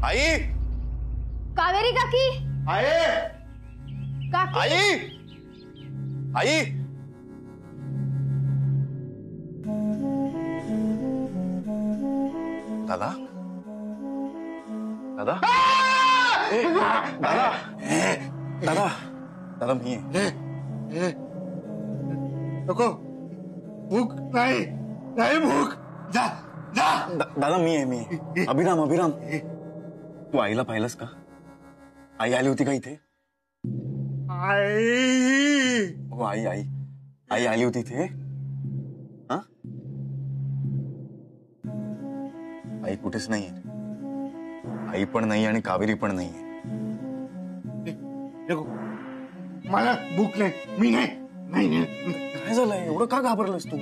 आई, कावेरी काकी, आई, काकी, आई, आई, दादा, दादा, दादा, दादा, दादा मी नको, भूक नाही, नाही भूक, जा जा। दादा मी अभिराम अभिराम, तू आईला पाहिलंस का? आई आली होती का इथे? आई, हो आई आई आई आली होती इथे? हा? आई कुठेच नाहीये, आई पण नाही आणि कावेरी पण नाहीये। नको, मला भूक नाही, मी नाही, नाही। काय झालंय, एवढं का घाबरलंस तू?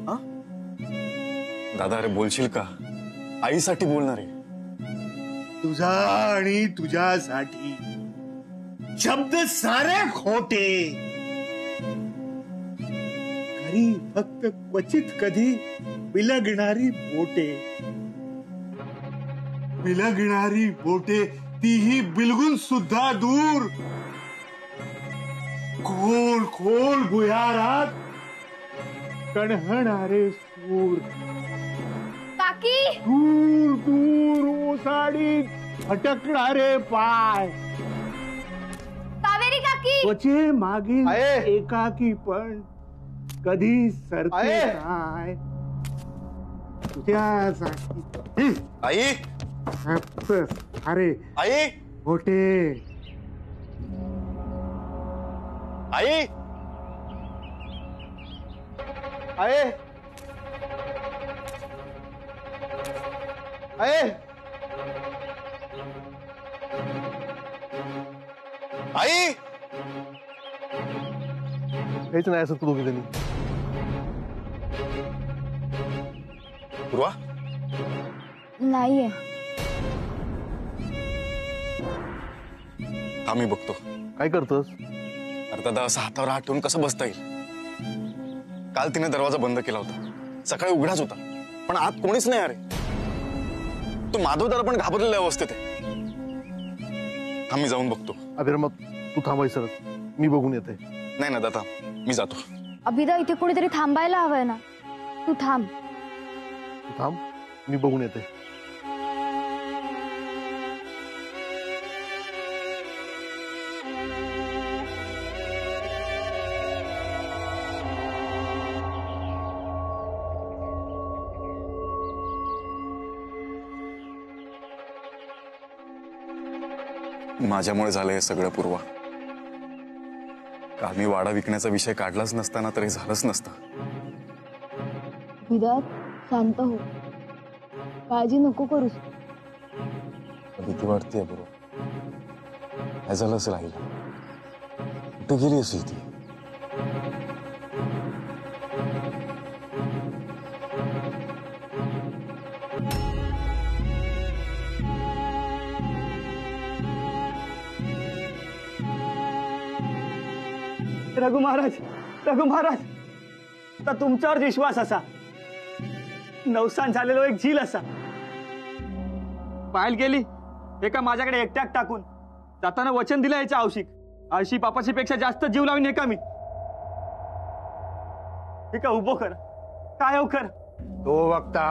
हा? दादा अरे बोलशील का? आईसाठी बोलणार आहे। तुझा आणि तुझ्यासाठी शब्द सारे खोटे, घरी फक्त क्वचित कधी विलगणारी बोटे, विलगणारी बोटे, तीही बिलगून सुद्धा दूर, खोल खोल भुयारात कणहणारे सूर, काकी, दूर दूर ओसाडीत भटकणारे पाय, कावेरी काकी, त्वचे मागील एकाकी पण कधी सरते काय तुझ्यासाठी। आई, अरे आई, मोठे, आई, आई, आई, आई, काहीच नाही असं तू दोघी जणी। पूर्वा, नाहीये। आम्ही बघतो। काय करतोस? अरे दादा असं हातावर हात ठेवून कसं बसता येईल? काल तिने दरवाजा बंद केला होता, सकाळी उघडाच होता, पण आत कोणीच नाही। अरे तो माधव दादा पण घाबरलेल्या अवस्थेत आहे। आम्ही जाऊन बघतो। अभिराम तू थांबायसरच, मी बघून येते। नाही ना दादा, मी जातो। अभिदा इथे कोणीतरी थांबायला हवंय ना, तू थांब। तू थांब, मी बघून येते। माझ्यामुळे झालंय हे सगळं पूर्वा। काल मी वाडा विकण्याचा विषय काढलाच नसताना तरी झालंच नसतं। विदात शांत हो, काळजी नको करूस। भीती वाटतेय पूर्वा, काय झालं असेल आईला? कुठे गेली असेल ती? रघु महाराज, रघु महाराज, आता तुमच्यावर विश्वास असा, नवसान झालेलो एक झील असा पाहायला गेली एका माझ्याकडे एकट्याक टाकून, जाताना वचन दिलं याच्या औशिक आळशी पापाशी पेक्षा जास्त जीव लावून एका मी एका उभो कर, काय हो कर तो वक्ता,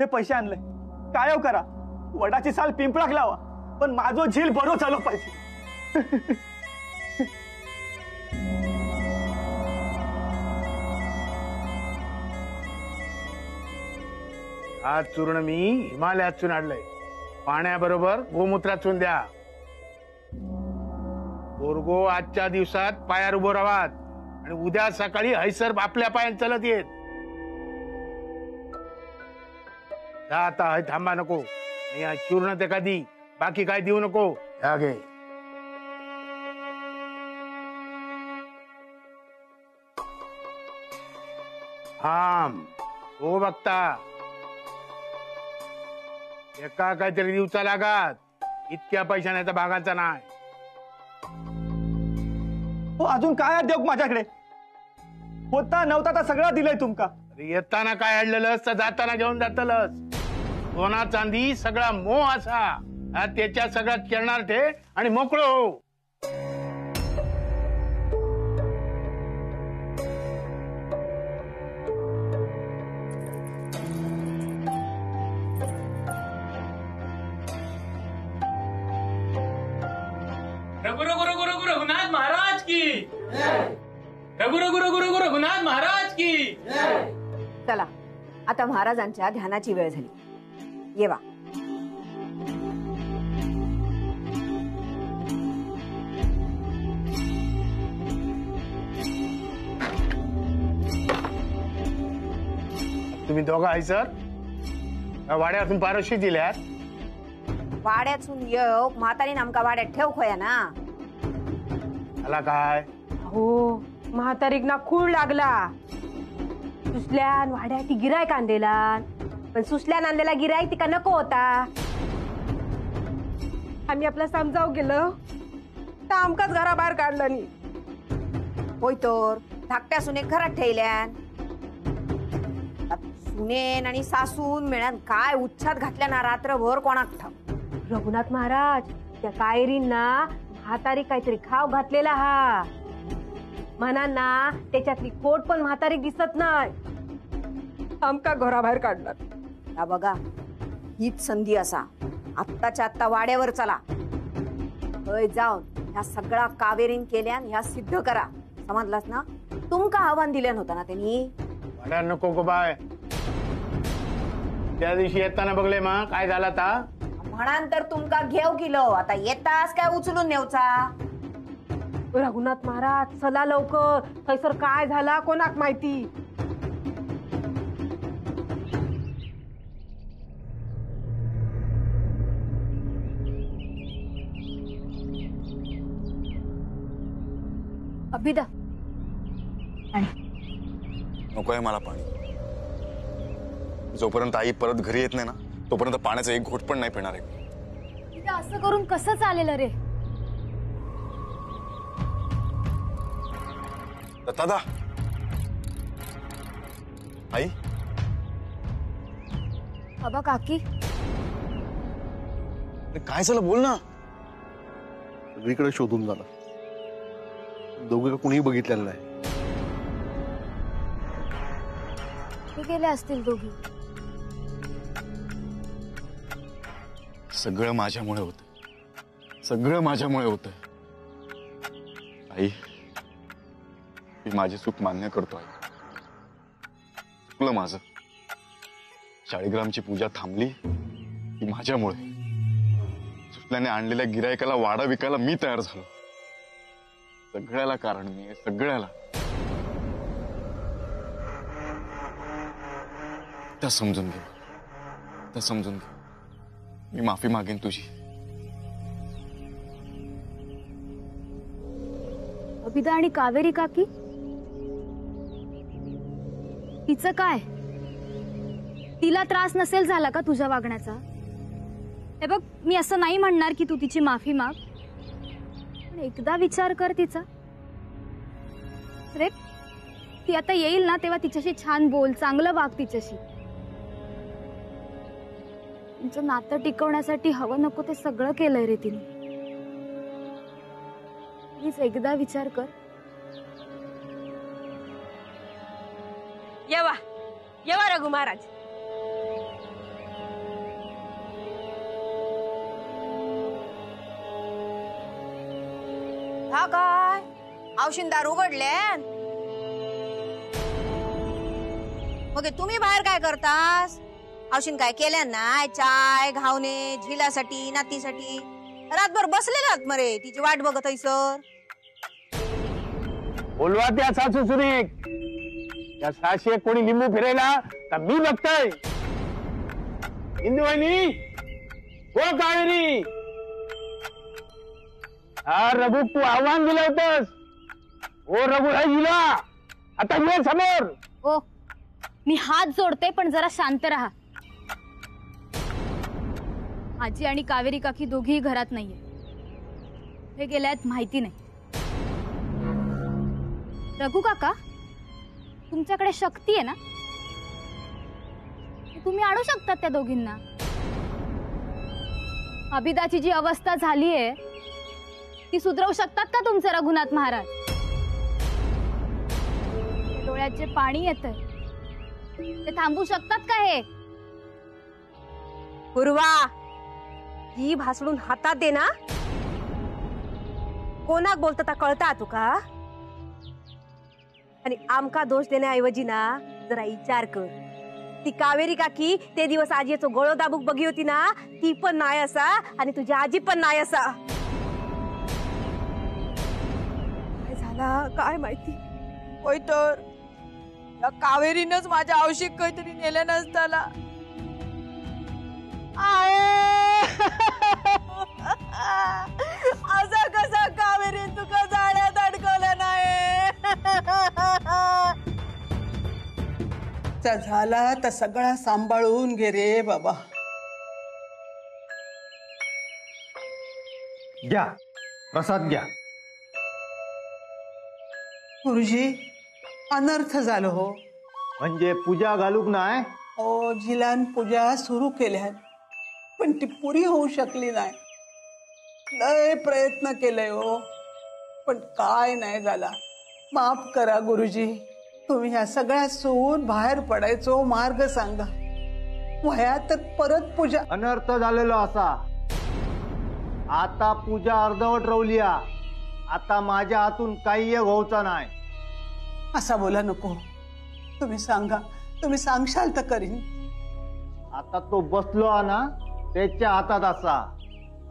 हे पैसे आणले, काय हो करा, वडाची साल पिंपळाक लावा, पण माझो झील बरो झालो पाहिजे। आज चूर्ण मी हिमालयातून आणलंय, पाण्याबरोबर गोमूत्रातून द्या। गोरगो आजच्या दिवसात पायावर उभं राहात आणि उद्या सकाळी हैसर आपल्या पायान चलत येत। जा आता, हय थांबा नको, या चूर्ण ते कधी बाकी काय देऊ नको। ह्या घे। थांब, हो बघता, एका काहीतरी दिवसा लागात, इतक्या पैशाने भागाचा नाही। हो अजून काय देऊ माझ्याकडे? होता नव्हता तर सगळं दिलंय तुमका, अरे येताना काय आणलेलंस तर जाताना घेऊन जातलस. सोना चांदी सगळा मोह असा हा त्याच्या सगळ्यात खेळणार ठे आणि मोकळो हो. रघु रघु रघु रघु रघुनाथ महाराज की रघु रघु रघु रघु रघुनाथ महाराज की. चला आता महाराजांच्या ध्यानाची वेळ झाली. येवा. तुम्ही दोघं आहे सर वाड्यातून पारशी दिल्यात. वाड्यातून येऊ म्हातारी आमका वाड्यात ठेव खोया ना. आला काय हो म्हातारीक ना खूळ लागला. सुसल्यान वाड्याची गिरायक आणलेला पण सुसल्यान आणलेला गिरायक तिका नको होता. आम्ही आपला समजाव गेलो तर आमकाच घराबाहेर काढलं नाही. होय तर धाकट्या सुनेक घरात ठेवल्यान. सुनेन आणि सासून मिळान काय उच्छाद घातल्या ना रात्रभर कोणाक ठाव. रघुनाथ महाराज त्या कायरींना म्हातारी काहीतरी खाव घातलेला हा. म्हणा ना त्याच्यातली खोट पण म्हातारी दिसत नाही. आमका घराबाहेर काढणार. या बघा हीच संधी असा. आत्ताच्या आत्ता वाड्यावर चला. हय जाऊन ह्या सगळा कावेरीन केल्यान ह्या सिद्ध करा. समजलास ना. तुमका आव्हान दिल्यान होता ना त्यांनी. वाड्या नको गो बाय. त्या दिवशी येताना बघले मग काय झाला ता. म्हणान तर तुमका घेऊ किलो. आता येतास काय उचलून नेवचा. रघुनाथ महाराज चला लवकर. थैसर काय झाला कोणाक माहिती. अभिदा नकोय मला पाणी. जोपर्यंत आई परत घरी येत नाही ना तोपर्यंत पाण्याचा एक घोट पण नाही पिणार आहे. अभिदा असं करून कसं चालेल रे. दादा आई बाबा काकी अरे काय झालं बोल ना. सगळीकडे शोधून झालं. दोघं का कुणीही बघितलेलं नाही. हे गेले असतील दोघी. सगळं माझ्यामुळे होतं. सगळं माझ्यामुळे होतं. आई मी माझी चूक मान्य करतो आहे. चुकलं माझं. शाळीग्रामची पूजा थांबली ती माझ्यामुळे. सुटल्याने आणलेल्या गिरायकाला वाडा विकायला मी तयार झालो. सगळ्याला कारण मी आहे. सगळ्याला. त्या समजून घे. त्या समजून घे. मी माफी मागेन तुझी. अभिदा आणि कावेरी काकी तिचं काय. तिला त्रास नसेल झाला का तुझ्या वागण्याचा. हे बघ मी असं नाही म्हणणार की तू तिची माफी माग. पण एकदा विचार कर तिचा. रे ती आता येईल ना तेव्हा तिच्याशी छान बोल. चांगलं वाग तिच्याशी. तुमचं नातं टिकवण्यासाठी हवं नको ते सगळं केलंय रे तिने. प्लीज एकदा विचार कर. येवा येवा रघु महाराज. हा काय औशिंदार उघडले. मग तुम्ही बाहेर काय करतास. औशिन काय केल्या नाही. चाय घावणे झिलासाठी नातीसाठी रातभर बसलेलात मरे तिची वाट बघत आहे सर. बोलवा त्या सासू सुनेक. त्या साशे कोणी लिंबू फिरायला तर मी बघतोय. इंदू वहिनी हो कावेरी. हा रघु तू आव्हान दिलं होतस. ओ रघु हे दिला. आता ये समोर. ओ मी हात जोडते पण जरा शांत राहा. आजी आणि कावेरी काकी दोघीही घरात नाहीये. हे गेल्यात माहिती नाही. रघु काका तुमच्याकडे शक्ती आहे ना. तुम्ही आणू शकतात त्या दोघींना. अभिदाची जी अवस्था झालीये ती सुधरवू शकतात का तुमचे रघुनाथ महाराज? डोळ्यात जे पाणी येतंय ते थांबवू शकतात का हे? पूर्वा, ही भासडून हातात दे ना. कोणाक बोलता कळता तुका? आणि आमका दोष देण्याऐवजी ना जरा विचार कर. ती कावेरी काकी ते दिवस आजीचो गळो दाबूक बघी होती ना, ती पण नाही असा आणि तुझी आजी पण नाही असा. काय झाला काय माहिती. होय तर या कावेरीनच माझ्या आवश्यक काहीतरी नेलं नसताना. असा कसा कावेरी तुका जाण्यात अडकवलं नाही. झाला तर सगळा सांभाळून घे रे बाबा. घ्या प्रसाद घ्या. गुरुजी अनर्थ झालो हो. म्हणजे पूजा घालूक नाही? ओ जिलान पूजा सुरू केल्या पण ती पुरी होऊ शकली नाही. लय प्रयत्न केले हो पण काय नाही झाला. माफ करा गुरुजी. तुम्ही ह्या सगळ्या सोडून बाहेर पडायचो मार्ग सांगा. वया तर परत पूजा. अनर्थ झालेलो असा. आता पूजा अर्धवट रवली. आता माझ्या हातून काही एक होऊचा नाही. असा बोला नको. तुम्ही सांगा. तुम्ही सांगशाल तर करीन. आता तो बसलो ना त्याच्या हातात असा.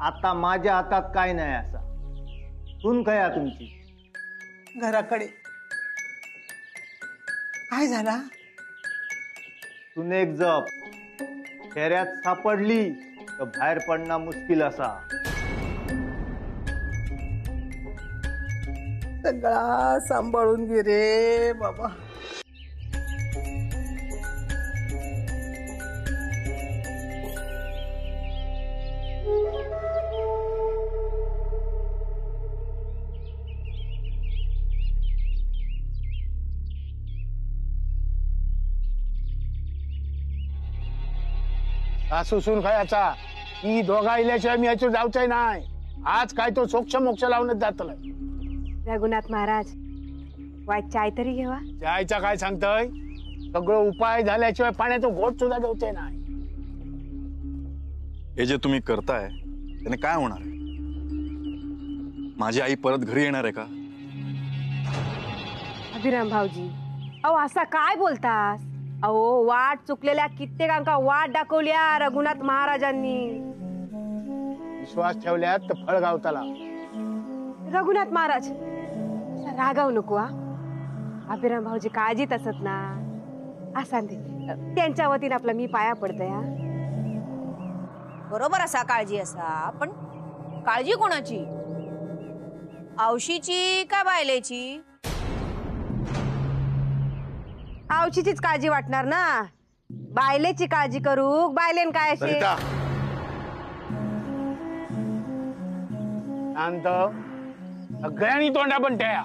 आता माझ्या हातात काय नाही असा. सून काय तुमची? घराकडे. काय झाला? सुनेक जप फेऱ्यात सापडली तर बाहेर पडणं मुश्किल असा. सगळा सांभाळून घे रे बाबा. सासू सून खायचा ही दोघा इल्याशिवाय मी याच्या जाऊचाय नाही. आज काय तो सोक्ष मोक्ष लावूनच जातलं. रघुनाथ महाराज वाईट चाय तरी घेवा. जायचा काय सांगतय? सगळं उपाय झाल्याशिवाय पाण्याचा घोट सुद्धा घेऊचे नाही. हे जे तुम्ही करताय त्याने काय होणार आहे? माझी आई परत घरी येणार आहे का? अभिराम भाऊजी, अहो असा काय बोलतास? अहो वाट चुकलेल्या कित्येकांका वाट दाखवल्या रघुनाथ महाराजांनी. विश्वास ठेवल्यात तर फळ गावताला. रघुनाथ महाराज असा रागावू नको. अभिराम भाऊजी काळजीत असत ना. असा त्यांच्या वतीने आपला मी पाया पडतय. बरोबर असा काळजी असा. पण काळजी कोणाची? औशीची का बायलेची? आवशीचीच काळजी वाटणार ना. बायलेची काळजी करू बायलेन काय असे. शांत. सगळ्यांनी तोंडा पण ठेया.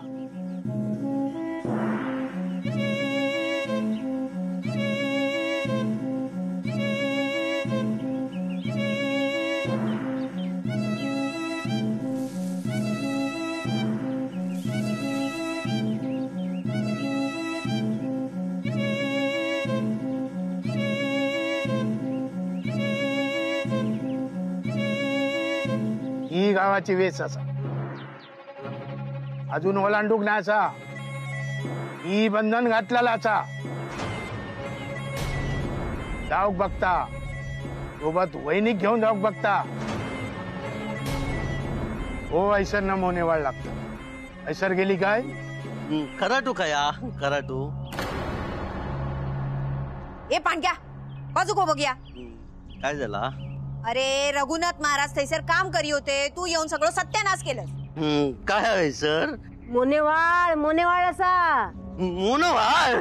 ही गावाची वेच असा. अजून ओलांडूक नाही असा. ही बंधन घातलेला असा. जाऊक बघता सोबत वैनिक घेऊन जाऊक बघता. हो ऐसर न मोने वाढ लागत. ऐसर गेली काय? कराटू काय कराटू. ए पांड्या बाजू को बघूया. काय झाला? अरे रघुनाथ महाराज थैसर काम करी होते. तू येऊन सगळं सत्यानाश केलंस. काय आहे सर? मोनेवाळ मोनेवाळ असा. मोनवाळ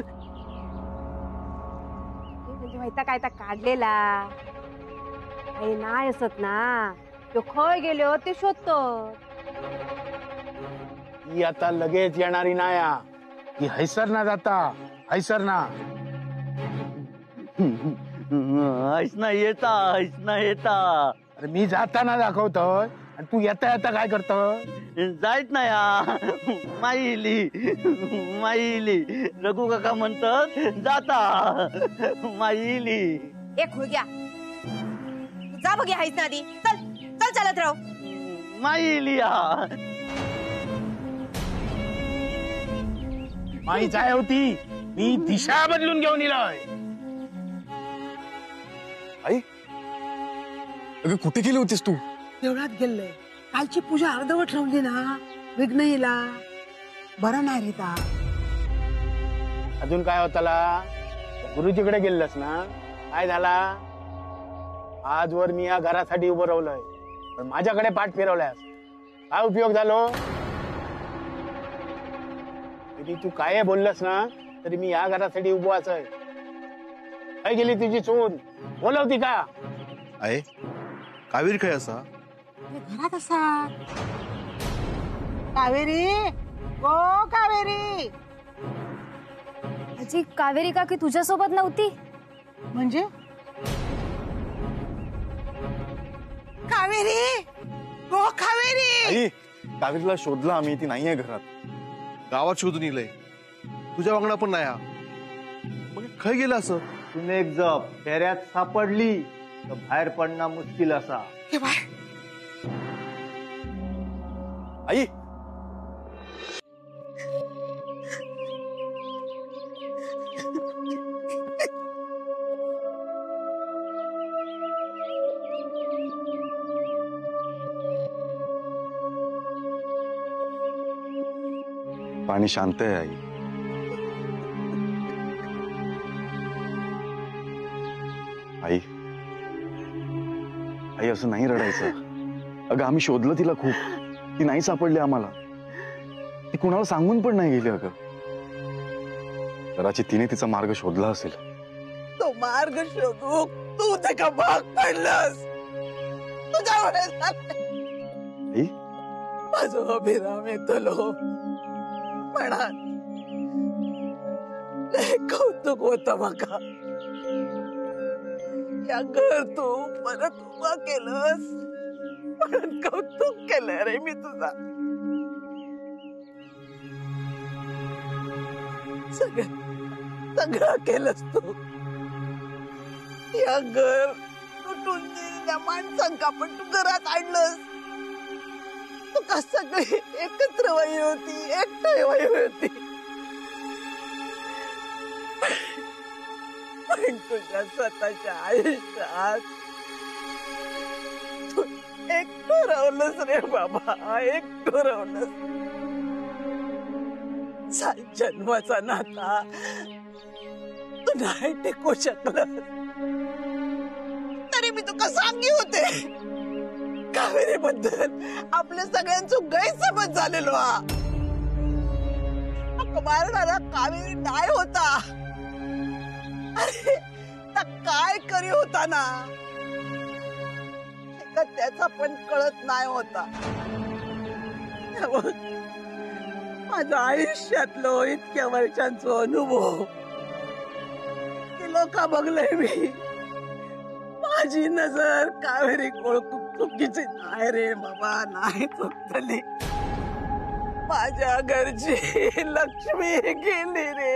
म्हणजे माहिती काय तर काढलेला काही नाही असत ना. तो खय गेलो ते शोधतो. ही आता लगेच येणारी नाया. ही हैसर ना जाता. हैसर ना. ऐसना येता अरे मी जाताना दाखवतोय आणि तू येता येता काय करतो? जायत ना या माईली रघु काका म्हणतात जाता माईली. एक खुळग्या जा बघ हायच ना आधी. चल चल चालत राव. माईली या माई काय होती? मी दिशा बदलून घेऊन इलोय. आई अगं कुठे गेली होतीस तू? देवळात गेले. कालची पूजा अर्धवट ठेवली ना, विघ्न येला. बरं नाही रे. अजून काय होताला? गुरुजीकडे गेलस ना? काय झाला? आजवर मी या घरासाठी उभं राहिलोय, पण माझ्याकडे पाठ फिरवल्यास काय उपयोग झालो? किती तू काय बोललास ना तरी मी या घरासाठी उभो आहे. काय गेली तुझी सून? बोलवती का? आहे कावेरी काय असा? घरात असा. कावेरी, ओ कावेरी. आजी, कावेरी काकी तुझ्यासोबत नव्हती? म्हणजे कावेरी, ओ कावेरी. आई कावेरीला शोधलं आम्ही, ती नाहीये घरात. गावात शोधून इलंय, तुझ्या वांगडा पण नाही हा. मग खय गेलं असं? तुम्ही एक जप फेऱ्यात सापडली तर बाहेर पडणं मुश्किल असा. आई पाणी शांत आहे. आई आई आई असं नाही रडायचं. अगं आम्ही शोधलं तिला खूप, ती नाही सापडली आम्हाला. ती कुणाला सांगून पण नाही गेली. अगं कदाचित तिने तिचा मार्ग शोधला असेल. तो मार्ग शोधू तू त्याचा भाग पडलास. तुझ्यामुळे आई माझं अभिराम येतलो म्हणा. लय कौतुक होत मका. या घर तू परत उभा केलंस म्हणून कौतुक केलं रे मी तुझा. सगळं केलंस तू. या घर तुटून गेलेल्या माणसांका पण तू घरात आणलंस. तुका सगळी एकत्र वय होती, एकटं वय होती. पण तुझ्या स्वतःच्या आयुष्यात तू एकटं रावलंस रे बाबा, एकटं रावलंस. जन्माचा नाता तू नाही टिकू शकलं तरी मी तुका सांगी होते. कावेरी बद्दल आपल्या सगळ्यांचं गैरसमज झालेलो हा. मारणारा कावेरी नाही होता. अरे काय करी होता ना, त्याचा पण कळत नाही होता. माझ्या आयुष्यातलो इतक्या वर्षांचा अनुभव ते लोक बघलंय मी. माझी नजर कावेरी खूप चुकीची नाही रे बाबा, नाही चुकली. माझ्या घरची लक्ष्मी गेली रे.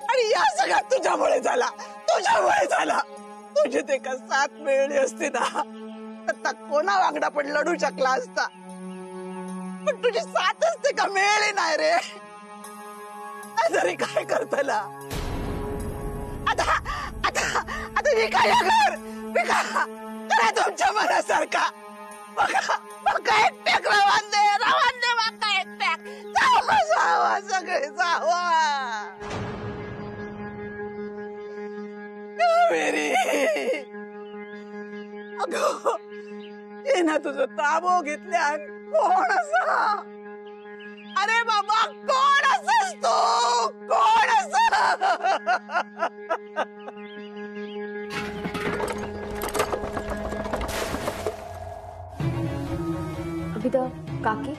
आणि या सगळ्या तुझ्यामुळे झाला, तुझ्यामुळे झाला. तुझी ते का साथ मिळली असती ना तर कोणा वांगडा पण लढू शकला असता. पण तुझी साथच ते का मिळाली नाही रे. तरी काय करतला आता? आता आता विका या घर, विका करा तुमच्या मनासारखा. बघा एकट्याक रवांदे बघा एकट्याक. जावा जावा सगळे जावा. कावेरी अगं हे ना तुझं ताबो घेतल्या. कोण असा? अरे बाबा कोण असस तू? कोण असा? अभिदा काकी,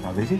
कावेरी